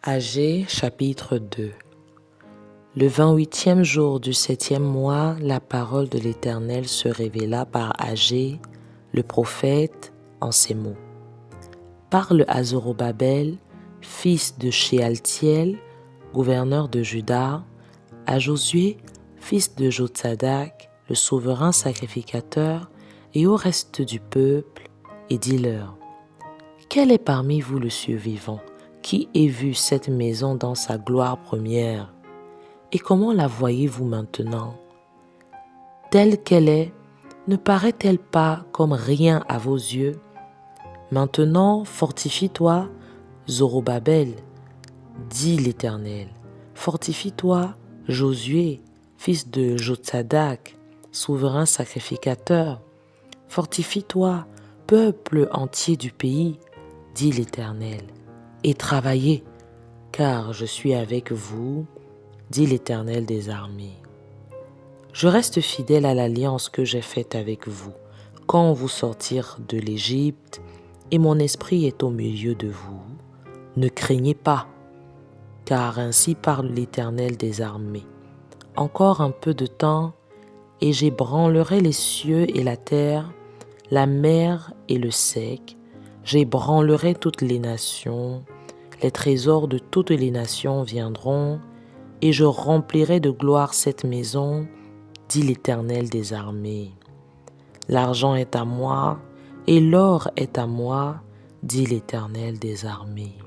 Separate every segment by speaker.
Speaker 1: Agée chapitre 2. Le 28e jour du 7e mois, la parole de l'Éternel se révéla par Agée, le prophète, en ces mots. Parle à Zorobabel, fils de Shealtiel, gouverneur de Juda, à Josué, fils de Jotsadak, le souverain sacrificateur, et au reste du peuple, et dis-leur, quel est parmi vous le survivant qui ait vu cette maison dans sa gloire première? Et comment la voyez-vous maintenant? Telle qu'elle est, ne paraît-elle pas comme rien à vos yeux? Maintenant, fortifie-toi, Zorobabel, dit l'Éternel. Fortifie-toi, Josué, fils de Jotsadak, souverain sacrificateur. Fortifie-toi, peuple entier du pays, dit l'Éternel, et travaillez, car je suis avec vous, dit l'Éternel des armées. Je reste fidèle à l'alliance que j'ai faite avec vous, quand vous sortirez de l'Égypte, et mon esprit est au milieu de vous. Ne craignez pas, car ainsi parle l'Éternel des armées. Encore un peu de temps, et j'ébranlerai les cieux et la terre, la mer et le sec. J'ébranlerai toutes les nations, les trésors de toutes les nations viendront, et je remplirai de gloire cette maison, dit l'Éternel des armées. L'argent est à moi, et l'or est à moi, dit l'Éternel des armées.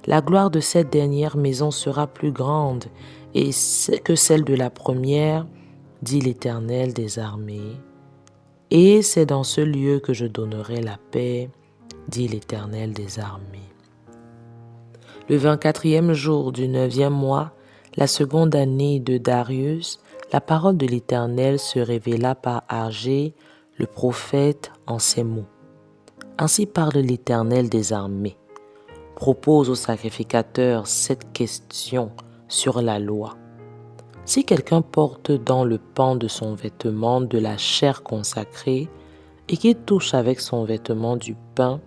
Speaker 1: La gloire de cette dernière maison sera plus grande que celle de la première, dit l'Éternel des armées. Et c'est dans ce lieu que je donnerai la paix, dit l'Éternel des armées. Le 24e jour du 9e mois, la seconde année de Darius, la parole de l'Éternel se révéla par Agée, le prophète, en ces mots. Ainsi parle l'Éternel des armées. Propose au sacrificateur cette question sur la loi. Si quelqu'un porte dans le pan de son vêtement de la chair consacrée et qu'il touche avec son vêtement du pain,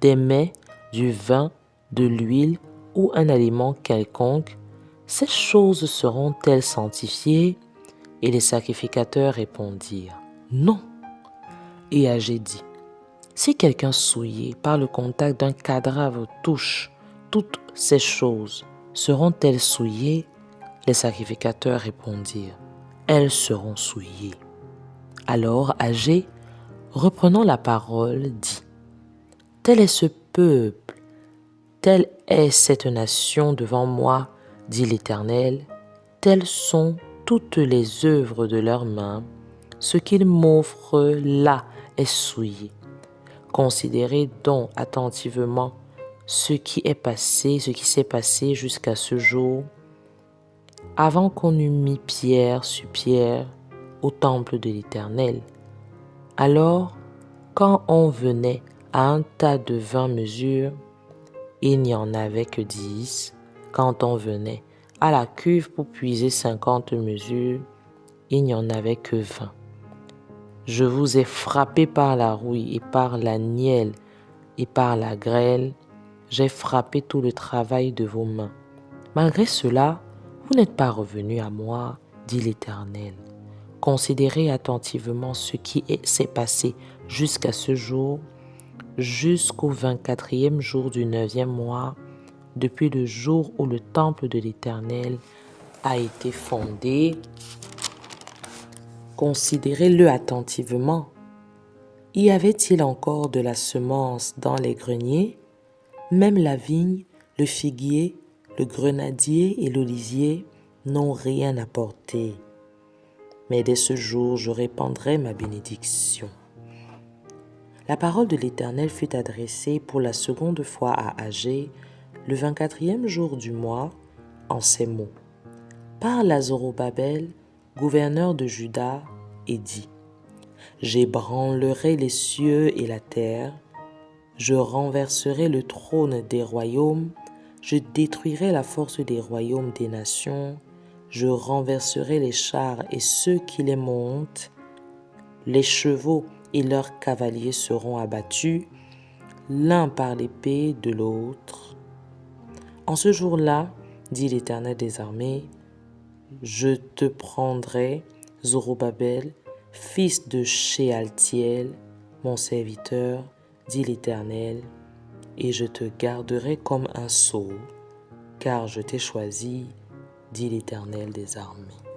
Speaker 1: des mets, du vin, de l'huile ou un aliment quelconque, ces choses seront-elles sanctifiées? Et les sacrificateurs répondirent, non. Et Agée dit, si quelqu'un souillé par le contact d'un cadavre touche toutes ces choses, seront-elles souillées? Les sacrificateurs répondirent, elles seront souillées. Alors Agée, reprenant la parole, dit, tel est ce peuple, telle est cette nation devant moi, dit l'Éternel, telles sont toutes les œuvres de leurs mains, ce qu'ils m'offrent là est souillé. Considérez donc attentivement ce qui s'est passé jusqu'à ce jour, avant qu'on eût mis pierre sur pierre au temple de l'Éternel. Alors, quand on venait à un tas de 20 mesures, il n'y en avait que 10. Quand on venait à la cuve pour puiser 50 mesures, il n'y en avait que 20. Je vous ai frappé par la rouille et par la nielle et par la grêle. J'ai frappé tout le travail de vos mains. Malgré cela, vous n'êtes pas revenus à moi, dit l'Éternel. Considérez attentivement ce qui s'est passé jusqu'à ce jour, jusqu'au 24e jour du 9e mois, depuis le jour où le temple de l'Éternel a été fondé. Considérez-le attentivement. Y avait-il encore de la semence dans les greniers? Même la vigne, le figuier, le grenadier et l'olivier n'ont rien apporté. Mais dès ce jour, je répandrai ma bénédiction. La parole de l'Éternel fut adressée pour la seconde fois à Agée, le 24e jour du mois, en ces mots. Parle à Zorobabel, gouverneur de Juda, et dit, j'ébranlerai les cieux et la terre, je renverserai le trône des royaumes, je détruirai la force des royaumes des nations, je renverserai les chars et ceux qui les montent, les chevaux et leurs cavaliers seront abattus, l'un par l'épée de l'autre. En ce jour-là, dit l'Éternel des armées, je te prendrai, Zorobabel, fils de Shealtiel, mon serviteur, dit l'Éternel, et je te garderai comme un sceau, car je t'ai choisi, dit l'Éternel des armées.